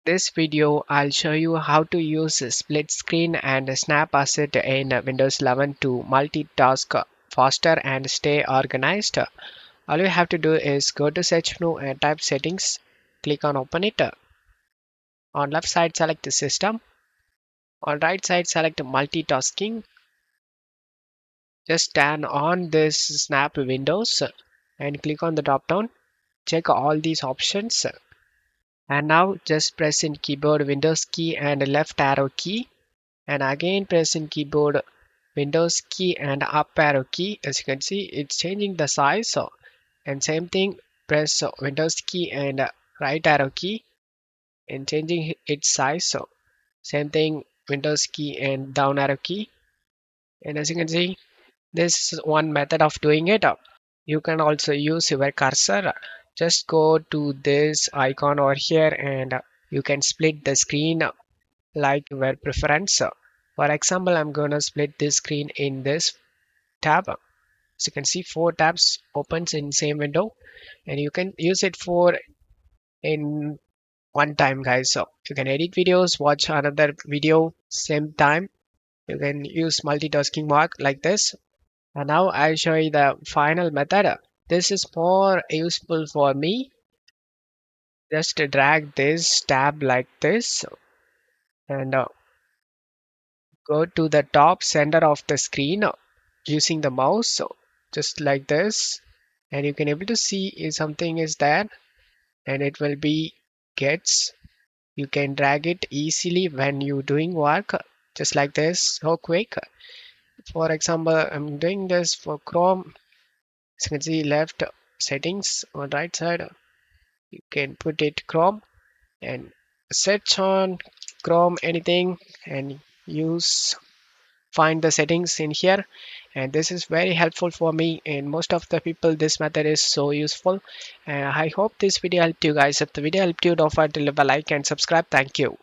This video I'll show you how to use a split screen and snap asset in Windows 11 to multitask faster and stay organized. All you have to do is go to search menu and type settings. Click on open it. On left side select the system. On right side select multitasking. Just turn on this snap windows and click on the drop down. Check all these options and now just press in keyboard Windows key and left arrow key and again press in keyboard Windows key and up arrow key. As you can see, it's changing the size. And same thing, press Windows key and right arrow key and changing its size. Same thing, Windows key and down arrow key. And as you can see, this is one method of doing it. You can also use your cursor. Just go to this icon over here and you can split the screen like your preference. For example, I'm gonna split this screen in this tab. So you can see four tabs opens in same window and you can use it for in one time guys. So you can edit videos, watch another video same time. You can use multitasking mark like this. And now I'll show you the final method. This is more useful for me. Just drag this tab like this and go to the top center of the screen using the mouse. So just like this, and you can able to see if something is there and it will be gets. You can drag it easily when you doing work just like this, so quick. For example, I'm doing this for Chrome. As you can see left settings on right side, you can put it Chrome and search on Chrome anything and use find the settings in here. And this is very helpful for me and most of the people. This method is so useful and I hope this video helped you guys. If the video helped you, don't forget to leave a like and subscribe. Thank you.